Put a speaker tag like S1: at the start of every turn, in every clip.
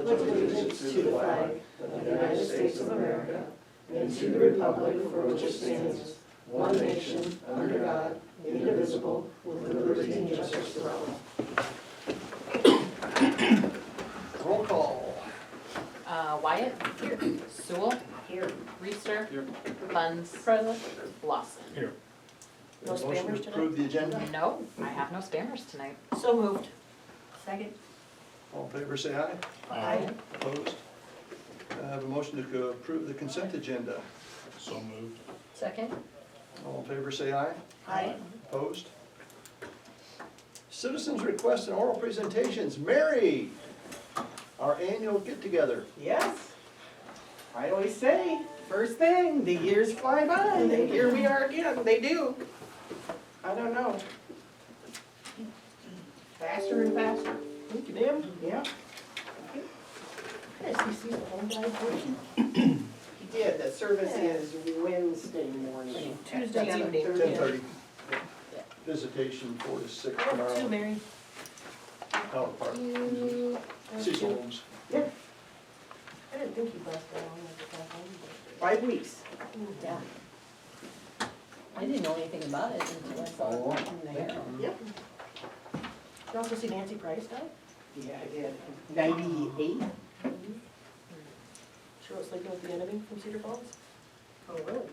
S1: allegiance to the flag of the United States of America and to the republic for which it stands, one nation, under God, indivisible, with liberty and justice for all.
S2: Roll call.
S3: Wyatt. Here. Sewell.
S1: Here.
S3: Reister.
S2: Here.
S3: Bunds.
S1: Present.
S3: Lawson.
S2: Here.
S1: No
S2: Motion
S1: spammers
S2: to
S1: tonight?
S2: approve the agenda.
S3: No, I have no spammers tonight.
S1: So moved. Second.
S2: All in favor, say aye.
S1: Aye.
S2: Opposed? I have a motion to approve the consent agenda.
S4: So moved.
S1: Second.
S2: All in favor, say aye.
S1: Aye.
S2: Opposed? Citizens request and oral presentations. Mary, our annual get-together.
S5: Yes. I always say, first thing, the years fly by, and here we are again, they do. I don't know. Faster and faster.
S1: Thank you, ma'am.
S5: Yeah,
S1: Yes, he sees the home guide portion.
S5: he did. The service is Wednesday morning.
S1: Tuesday
S5: At
S1: evening.
S5: 10:30.
S2: 10:30. Visitation 4 to 6
S1: How about two,
S2: tomorrow.
S1: Mary?
S2: Out Park. Cecil Homes.
S5: Yeah,
S1: I didn't think you busted that one at the home.
S5: 5 weeks.
S1: Yeah.
S6: I didn't know anything about it until I saw it in there.
S5: Yep.
S1: You also see Nancy Price now?
S5: Yeah, I did. 98.
S1: She wrote Sleeping with the Enemy from Cedar Falls.
S5: Oh, really?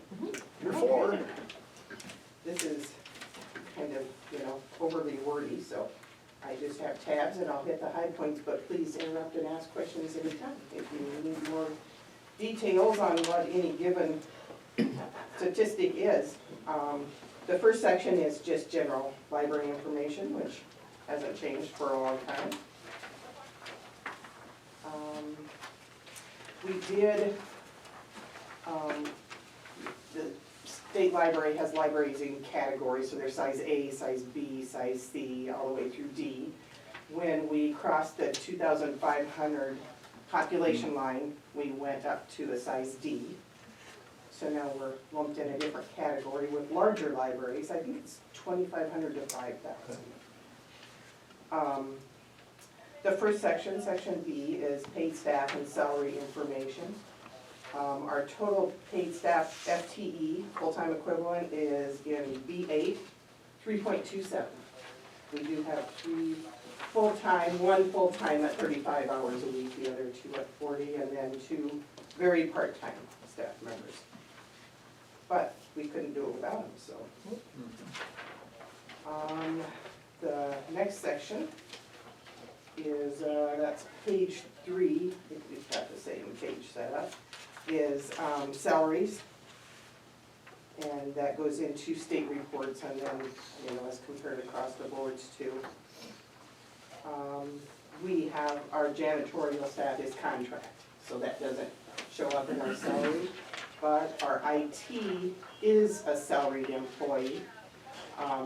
S2: You're 4.
S5: This is kind of, overly wordy, so I just have tabs and I'll hit the high points, but please interrupt and ask questions anytime if you need more details on what any given statistic is. The first section is just general library information, which hasn't changed for a long time. We did, the state library has libraries in categories, so they're size A, size B, size C, all the way through D. When we crossed the 2,500 population line, we went up to a size D. So now we're lumped in a different category with larger libraries. I think it's 2,500 to 5,000. The first section, section B, is paid staff and salary information. Our total paid staff FTE, full-time equivalent, is in B8, 3.27. We do have 3 full-time, 1 full-time at 35 hours a week, the other 2 at 40, and then 2 very part-time staff members. But we couldn't do it without them, so. The next section is, that's page 3, if we've got the same page set up, is salaries. And that goes into state reports and then, as compared across the boards too. We have, our janitorial staff is contract, so that doesn't show up in our salary. But our IT is a salaried employee,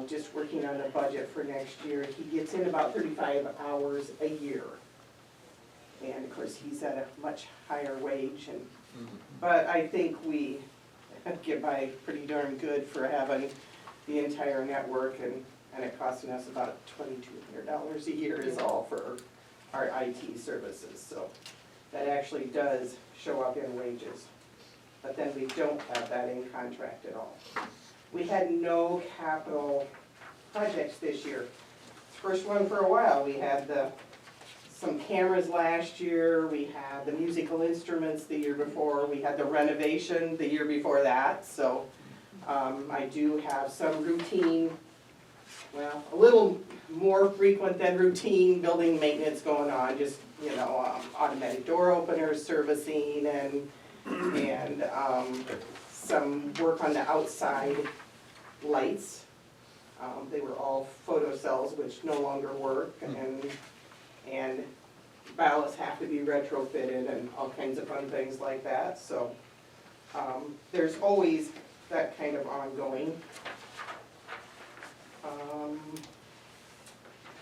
S5: just working on the budget for next year. He gets in about 35 hours a year. And of course, he's at a much higher wage, but I think we get by pretty darn good for having the entire network, and it costing us about $2,200 a year is all for our IT services. So that actually does show up in wages. But then we don't have that in contract at all. We had no capital projects this year. First one for a while. We had some cameras last year, we had the musical instruments the year before, we had the renovation the year before that, so I do have some routine, well, a little more frequent than routine building maintenance going on, just, automatic door openers, servicing, and some work on the outside lights. They were all photocells, which no longer work, and ballasts have to be retrofitted and all kinds of fun things like that. So there's always that kind of ongoing.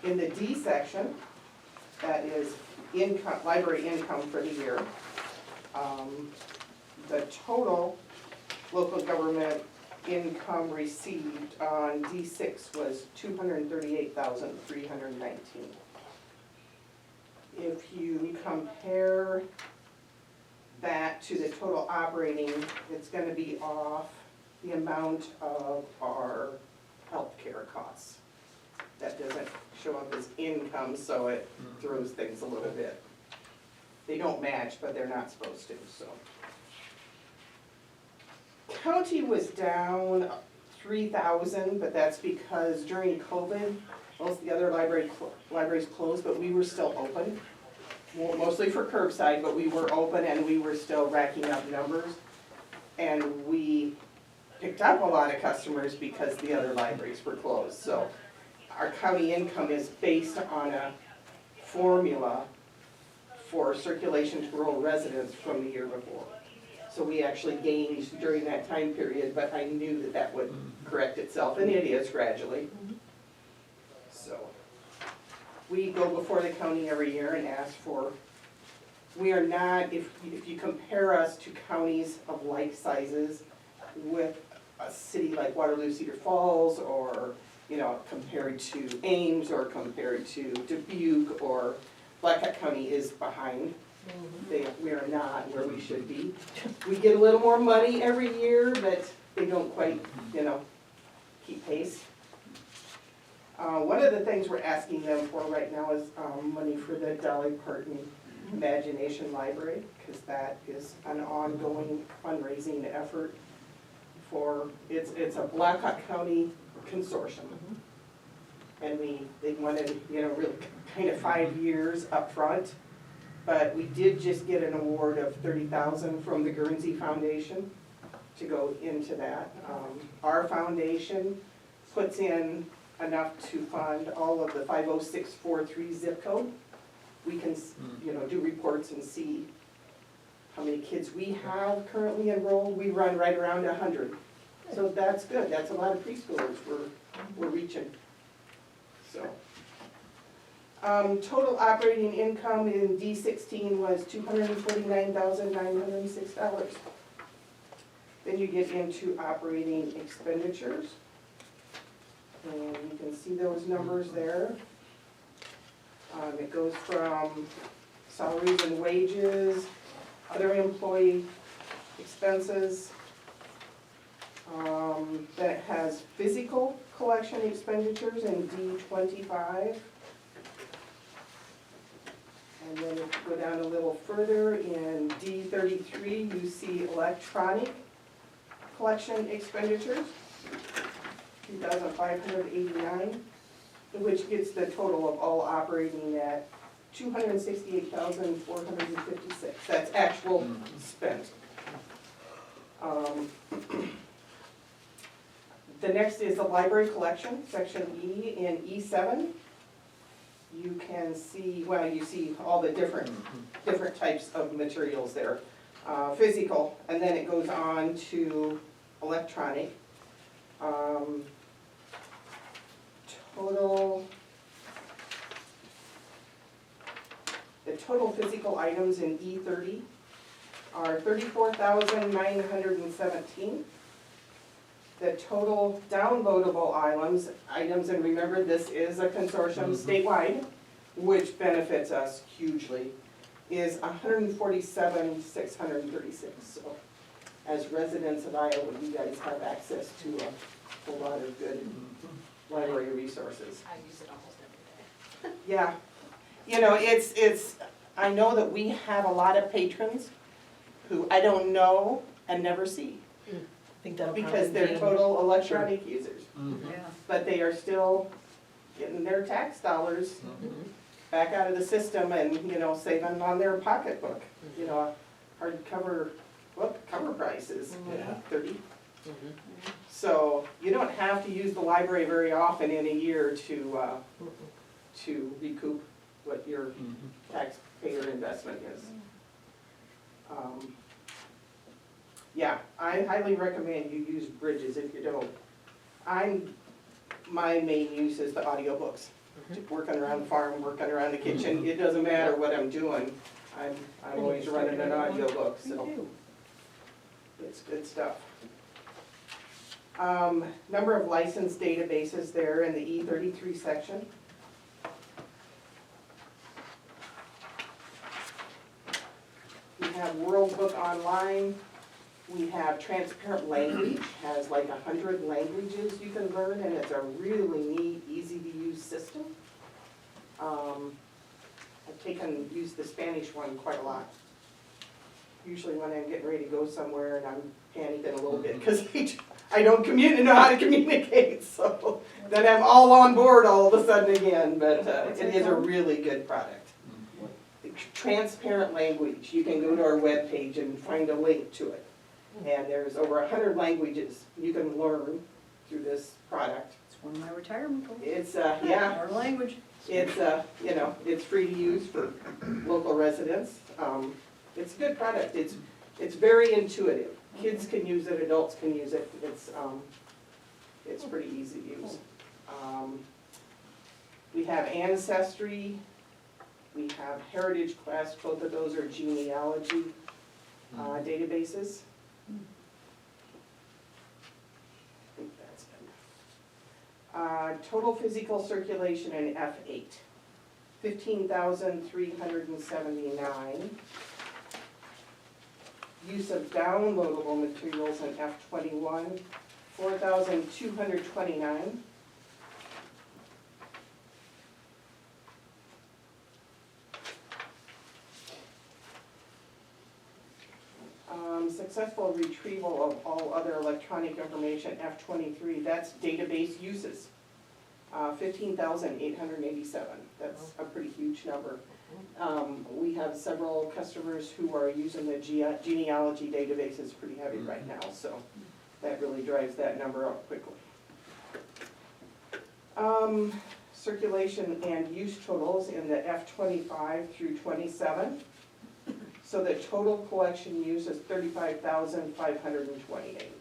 S5: In the D section, that is income, library income for the year. The total local government income received on D6 was $238,319. if you compare that to the total operating, it's gonna be off the amount of our healthcare costs. That doesn't show up as income, so it throws things a little bit. They don't match, but they're not supposed to, so. County was down 3,000, but that's because during COVID, most of the other libraries closed, but we were still open. Well, mostly for curbside, but we were open and we were still racking up numbers. And we picked up a lot of customers because the other libraries were closed. So our county income is based on a formula for circulation to rural residents from the year before. So we actually gained during that time period, but I knew that that would correct itself, and it is gradually. So we go before the county every year and ask for, we are not, if you compare us to counties of like sizes with a city like Waterloo, Cedar Falls, or, you know, compared to Ames, or compared to Dubuque, or Black Hawk County is behind. We are not where we should be. We get a little more money every year, but they don't quite, you know, keep pace. One of the things we're asking them for right now is money for the Dolly Parton Imagination Library, because that is an ongoing fundraising effort for, it's a Black Hawk County consortium. And they wanted, you know, really kind of 5 years up front. But we did just get an award of $30,000 from the Guernsey Foundation to go into that. Our foundation puts in enough to fund all of the 50643 zip code. We can, you know, do reports and see how many kids we have currently enrolled. We run right around 100. So that's good. That's a lot of preschoolers we're reaching. So. Total operating income in D16 was $249,906. Then you get into operating expenditures. And you can see those numbers there. It goes from salaries and wages, other employee expenses. Then it has physical collection expenditures in D25. And then if you go down a little further, in D33, you see electronic collection expenditures, 2,589, which gets the total of all operating at 268,456. That's actual spent. The next is the library collection, section E. In E7, you can see, well, you see all the different types of materials there. Physical, and then it goes on to electronic. The total physical items in E30 are 34,917. The total downloadable items, and remember this is a consortium statewide, which benefits us hugely, is 147,636. So as residents of Iowa, you guys have access to a lot of good library resources.
S3: I use it almost every day.
S5: Yeah, you know, I know that we have a lot of patrons who I don't know and never see. Because they're total electronic users, but they are still getting their tax dollars back out of the system and, you know, saving on their pocketbook. You know, hardcover book cover price is $30. So you don't have to use the library very often in a year to recoup what your taxpayer investment is. Yeah, I highly recommend you use Bridges if you don't. My main use is the audiobooks. Working around the farm, working around the kitchen, it doesn't matter what I'm doing. I'm always running an audiobook, so it's good stuff. Number of licensed databases there in the E33 section. have World Book Online. We have Transparent Language, has like 100 languages you can learn, and it's a really neat, easy-to-use system. I've used the Spanish one quite a lot. Usually when I'm getting ready to go somewhere and I'm panicking a little bit, because I don't know how to communicate, so then I'm all on board all of a sudden again, but it is a really good product. Transparent Language, you can go to our webpage and find a link to it. And there's over 100 languages you can learn through this product.
S3: It's one of my retirement goals.
S5: It's, yeah,
S3: Learn a language.
S5: it's, it's free to use for local residents. It's a good product. It's very intuitive. Kids can use it, adults can use it. It's pretty easy to use. We have Ancestry, we have Heritage Quest, both of those are genealogy databases. I think that's it. Total physical circulation in F8, 15,379. Use of downloadable materials in F21, 4,229. Successful retrieval of all other electronic information, F23, that's database uses. 15,887, that's a pretty huge number. We have several customers who are using the genealogy databases pretty heavy right now, so that really drives that number up quickly. Circulation and use totals in the F25 through 27. So the total collection use is 35,528.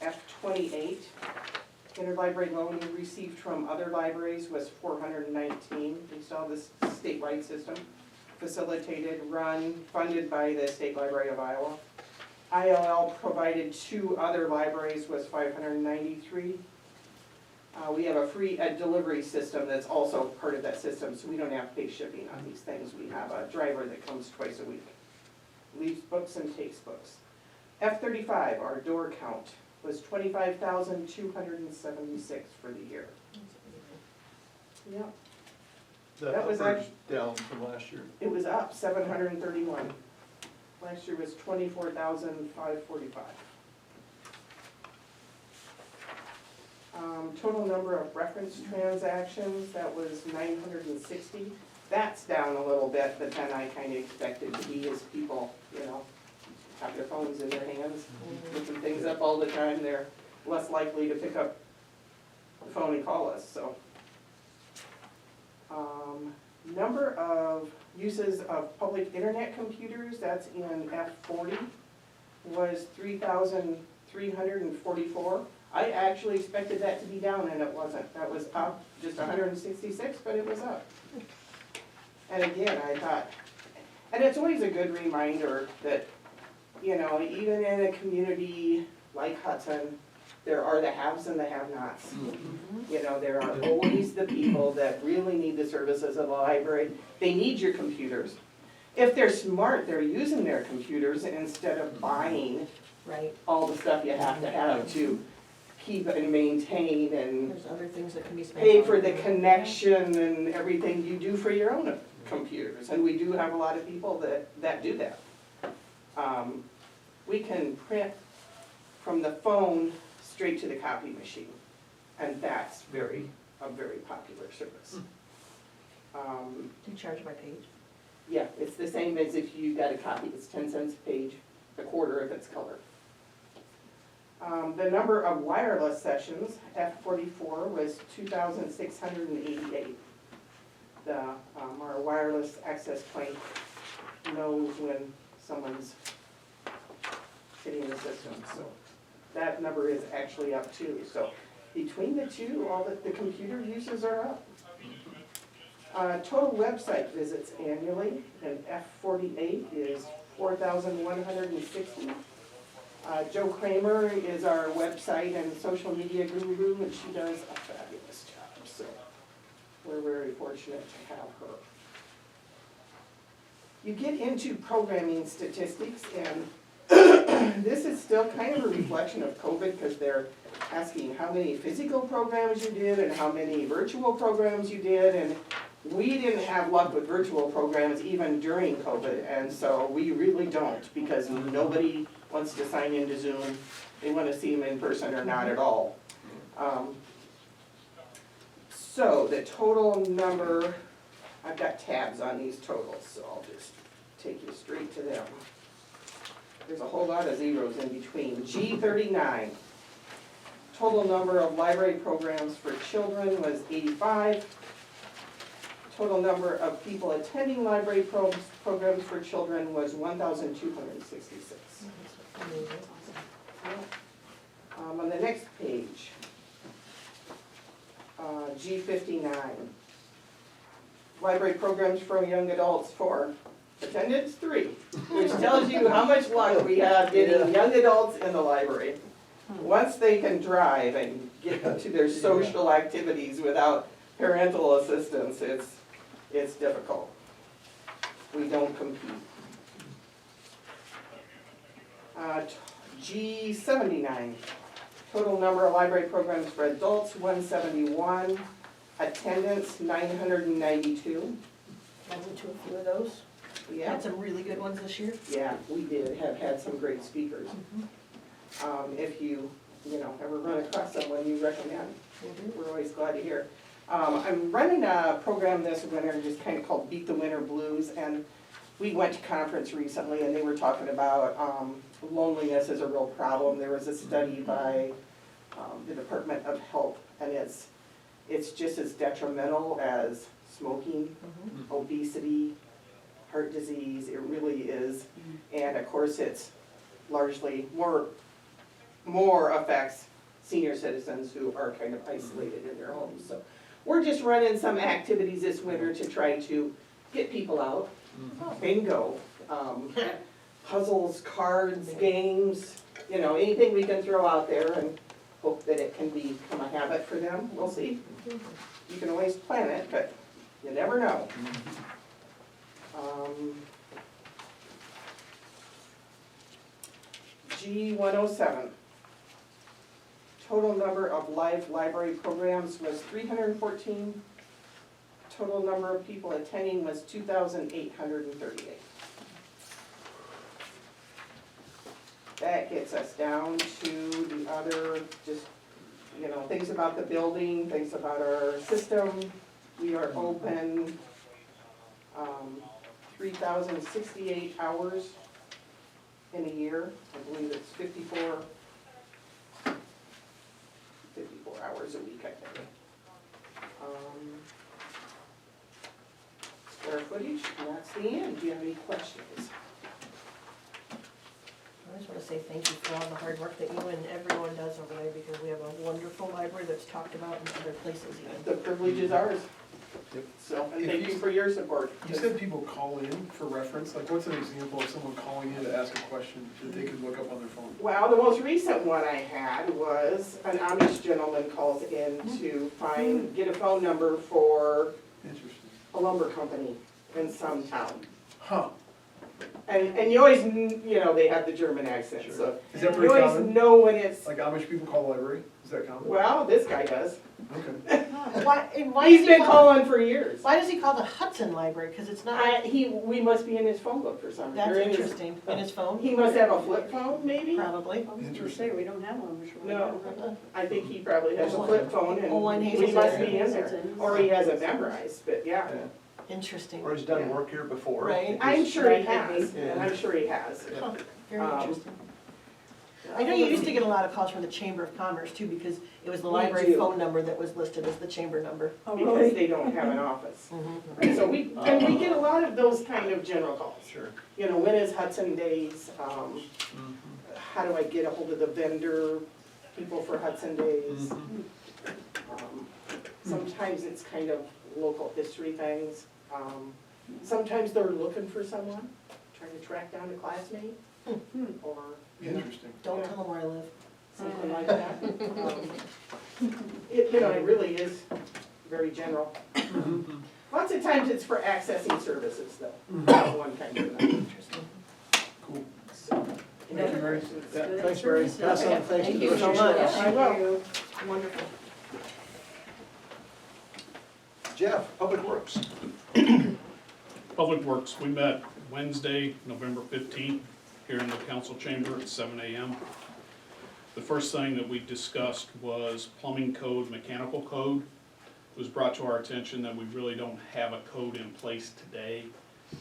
S5: F28, interlibrary loan we received from other libraries was 419. We saw this statewide system, facilitated, run, funded by the State Library of Iowa. ILL provided 2 other libraries was 593. We have a free delivery system that's also part of that system, so we don't have to pay shipping on these things. We have a driver that comes twice a week, leaves books and takes books. F35, our door count, was 25,276 for the year. Yep, That was
S2: number's down from last year.
S5: it was up 731. Last year was 24,545. Total number of reference transactions, that was 960. That's down a little bit, but then I kind of expected to be as people, have their phones in their hands, looking things up all the time, they're less likely to pick up the phone and call us, so. Number of uses of public internet computers, that's in F40, was 3,344. I actually expected that to be down and it wasn't. That was up just 166, but it was up. And again, I thought, and it's always a good reminder that, even in a community like Hudson, there are the haves and the have-nots. There are always the people that really need the services of the library. They need your computers. If they're smart, they're using their computers instead of buying
S1: Right,
S5: all the stuff you have to keep and maintain and
S1: there's other things that can be spent.
S5: pay
S1: on.
S5: for the connection and everything you do for your own computers. And we do have a lot of people that do that. We can print from the phone straight to the copy machine. And that's a very popular service.
S1: Do you charge by page?
S5: Yeah, it's the same as if you got a copy. It's 10 cents a page, a quarter if it's color. The number of wireless sessions, F44, was 2,688. Our wireless access point knows when someone's hitting the system, so that number is actually up too. So between the two, all the computer uses are up. Total website visits annually, and F48 is 4,160. Jo Kramer is our website and social media guru, and she does a fabulous job, so we're very fortunate to have her. You get into programming statistics, and this is still kind of a reflection of COVID, because they're asking how many physical programs you did and how many virtual programs you did, and we didn't have luck with virtual programs even during COVID, and so we really don't, because nobody wants to sign into Zoom. They want to see them in person or not at all. So the total number, I've got tabs on these totals, so I'll just take you straight to them. There's a whole lot of zeros in between. G39, total number of library programs for children was 85. Total number of people attending library programs for children was 1,266. On the next page, G59, library programs for young adults for attendance 3, which tells you how much luck we have getting young adults in the library. Once they can drive and get to their social activities without parental assistance, it's difficult. We don't compete. G79, total number of library programs for adults 171, attendance 992.
S1: I went to a few of those.
S5: Yeah,
S1: Had some really good ones this year.
S5: yeah, we did have had some great speakers. If you ever run across someone you recommend, we're always glad to hear. I'm running a program this winter just kind of called Beat the Winter Blues, and we went to conference recently and they were talking about loneliness is a real problem. There was a study by the Department of Health, and it's just as detrimental as smoking, obesity, heart disease. It really is. And of course it's largely more affects senior citizens who are kind of isolated in their homes. So we're just running some activities this winter to try to get people out. Bingo, puzzles, cards, games, anything we can throw out there and hope that it can become a habit for them. We'll see. You can always plan it, but you never know. G107. Total number of live library programs was 314. Total number of people attending was 2,838. That gets us down to the other, just, things about the building, things about our system. We are open 3,068 hours in a year. I believe it's 54 hours a week, I think. Square footage, and that's the end. Do you have any questions?
S1: I just want to say thank you for all the hard work that you and everyone does over there, because we have a wonderful library that's talked about in other places even.
S5: The privilege is ours.
S2: Yep.
S5: So, and thank you for your support.
S4: You said people call in for reference, like what's an example of someone calling in to ask a question that they could look up on their phone?
S5: Well, the most recent one I had was an Amish gentleman calls in to get a phone number for
S4: Interesting.
S5: a lumber company in some town.
S4: Huh,
S5: And you always, they have the German accent,
S4: Sure.
S5: so
S4: is that
S5: you
S4: pretty
S5: always
S4: common?
S5: know when it's,
S4: Like Amish people call the library, is that common?
S5: well, this guy does.
S4: Okay.
S1: Why
S5: He's
S1: does he
S5: been
S1: call,
S5: calling for years.
S1: why does he call the Hudson Library? Because it's not,
S5: We must be in his phone book for some reason.
S1: that's
S5: Or in his-
S1: interesting. In his phone?
S5: He must have a flip phone, maybe?
S1: Probably.
S4: Interesting.
S3: we don't have one.
S5: No, I think he probably has a flip phone
S1: Oh, and
S5: and
S1: he's
S5: we must
S1: in
S5: be in there. Or he has it memorized, but yeah.
S1: Interesting.
S2: Or he's done work here before.
S1: Right.
S5: I'm sure he
S3: Right, could
S5: has,
S3: be.
S2: Yeah.
S5: I'm sure he has.
S1: Huh, very
S5: Um,
S1: interesting. I know you used to get a lot of calls from the Chamber of Commerce too, because it was the
S5: We
S1: library
S5: do.
S1: phone number that was listed as the chamber number.
S3: Oh,
S5: Because
S3: really?
S5: they don't have an office.
S1: Mhm.
S5: So we get a lot of those kind of general calls.
S2: Sure.
S5: When is Hudson Days? How do I get a hold of the vendor, people for Hudson Days? Sometimes it's kind of local history things. Sometimes they're looking for someone, trying to track down a classmate. or
S4: Interesting.
S1: Don't tell them where I live.
S5: something like that. It, it really is very general. Lots of times it's for accessing services though, not one kind of thing.
S4: Cool.
S5: So,
S1: Thank you,
S2: Yeah, thanks, Mary. Pass on
S6: Okay,
S2: thanks to
S6: thank
S2: the
S6: you
S2: rest
S6: so
S2: of your
S6: much.
S2: staff.
S5: I will. Wonderful.
S2: Jeff, Public Works.
S7: Public Works, we met Wednesday, November 15th, here in the council chamber at 7 a.m. The first thing that we discussed was plumbing code, mechanical code. It was brought to our attention that we really don't have a code in place today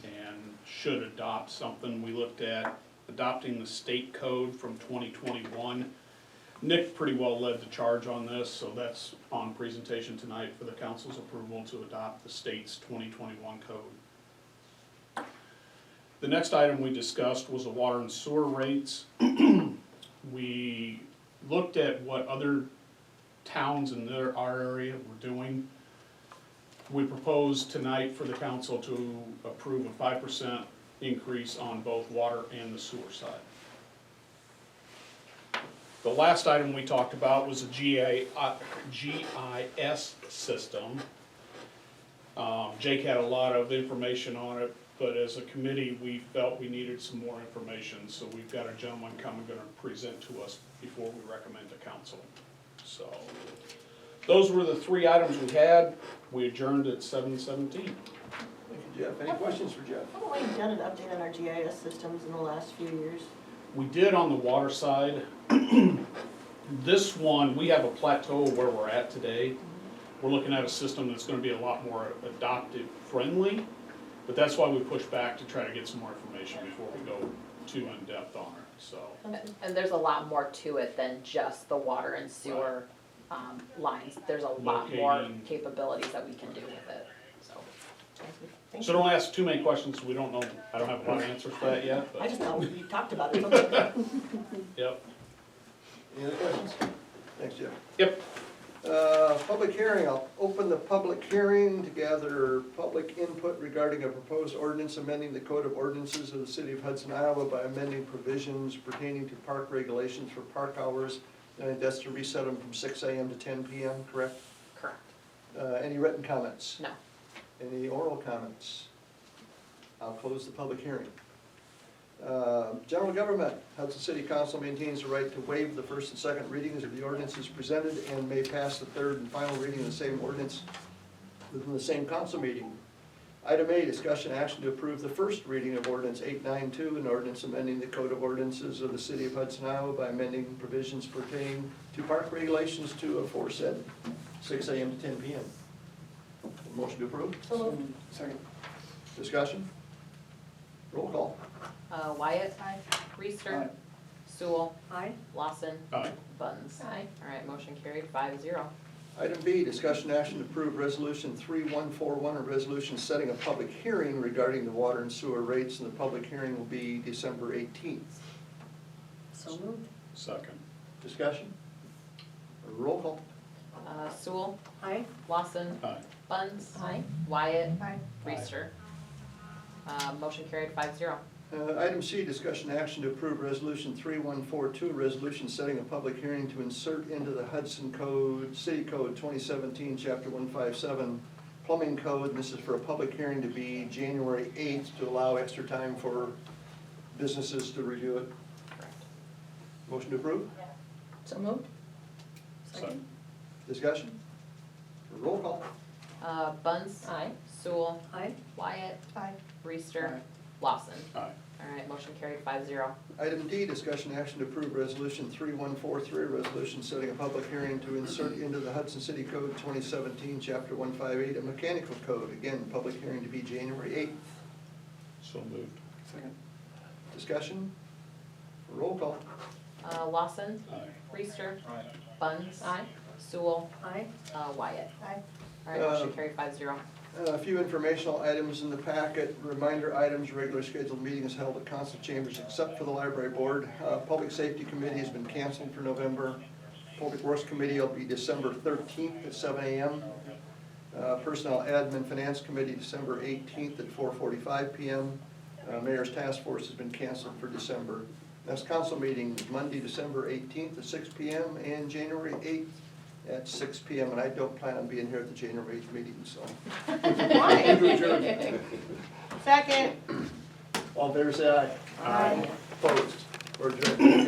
S7: and should adopt something. We looked at adopting the state code from 2021. Nick pretty well led the charge on this, so that's on presentation tonight for the council's approval to adopt the state's 2021 code. The next item we discussed was the water and sewer rates. We looked at what other towns in our area were doing. We proposed tonight for the council to approve a 5% increase on both water and the sewer side. The last item we talked about was a GIS system. Jake had a lot of information on it, but as a committee, we felt we needed some more information, so we've got a gentleman coming, gonna present to us before we recommend to council. So, those were the three items we had. We adjourned at 7:17.
S2: Thank you, Jeff. Any questions for Jeff?
S1: Haven't we done an update on our GIS systems in the last few years?
S7: We did on the water side. This one, we have a plateau where we're at today. We're looking at a system that's gonna be a lot more adoptive friendly, but that's why we push back to try to get some more information before we go too in-depth on it, so.
S3: And there's a lot more to it than just the water and sewer lines. There's a lot more
S7: Locating.
S3: capabilities that we can do with it, so.
S7: So don't ask too many questions, we don't know, I don't have a lot of answers for that yet,
S1: I
S7: but,
S1: just know we talked about it. Okay.
S7: yep.
S2: Any other questions? Thanks, Jeff.
S7: Yep.
S2: Public hearing, I'll open the public hearing to gather public input regarding a proposed ordinance amending the Code of Ordinances of the City of Hudson, Iowa by amending provisions pertaining to park regulations for park hours. And that's to reset them from 6 a.m. to 10 p.m., correct?
S3: Correct.
S2: Any written comments?
S3: No.
S2: Any oral comments? I'll close the public hearing. General government, Hudson City Council maintains the right to waive the first and second readings of the ordinances presented and may pass the third and final reading of the same ordinance within the same council meeting. Item A, discussion action to approve the first reading of ordinance 892, an ordinance amending the Code of Ordinances of the City of Hudson, Iowa by amending provisions pertaining to park regulations to aforesaid 6 a.m. to 10 p.m. Motion to approve?
S1: So moved.
S4: Second.
S2: Discussion? Roll call.
S3: Wyatt. Aye. Reister.
S4: Aye.
S3: Sewell.
S1: Aye.
S3: Lawson.
S7: Aye.
S3: Buttons.
S6: Aye.
S3: All right, motion carried 5-0.
S2: Item B, discussion action to approve resolution 3141, a resolution setting a public hearing regarding the water and sewer rates, and the public hearing will be December 18th.
S1: So moved.
S7: Second.
S2: Discussion? Roll call.
S3: Sewell.
S1: Aye.
S3: Lawson.
S7: Aye.
S3: Buttons.
S6: Aye.
S3: Wyatt.
S1: Aye.
S3: Reister. Motion carried 5-0.
S2: Item C, discussion action to approve resolution 3142, a resolution setting a public hearing to insert into the Hudson Code, City Code 2017, Chapter 157, plumbing code, and this is for a public hearing to be January 8th to allow extra time for businesses to review it.
S3: Correct.
S2: Motion to approve?
S6: So moved.
S7: Second.
S2: Discussion? Roll call.
S3: Buntz.
S6: Aye.
S3: Sewell.
S1: Aye.
S3: Wyatt.
S1: Aye.
S3: Reister.
S4: Aye.
S3: Lawson.
S7: Aye.
S3: All right, motion carried 5-0.
S2: Item D, discussion action to approve resolution 3143, a resolution setting a public hearing to insert into the Hudson City Code 2017, Chapter 158, a mechanical code. Again, public hearing to be January 8th.
S7: So moved.
S4: Second.
S2: Discussion? Roll call.
S3: Lawson.
S7: Aye.
S3: Reister.
S4: Aye.
S3: Buntz.
S6: Aye.
S3: Sewell.
S1: Aye.
S3: Wyatt.
S1: Aye.
S3: All right, motion carried 5-0.
S2: A few informational items in the packet. Reminder items, regular scheduled meeting is held at council chambers except for the library board. Public safety committee has been canceled for November. Public works committee will be December 13th at 7 a.m. Personnel admin finance committee December 18th at 4:45 p.m. Mayor's Task Force has been canceled for December. Next council meeting is Monday, December 18th at 6 PM and January 8th at 6 PM. And I don't plan on being here at the January 8th meeting, so.
S5: Why? Second.
S2: All in favor, say aye.
S5: Aye.
S2: Opposed? We're adjourned.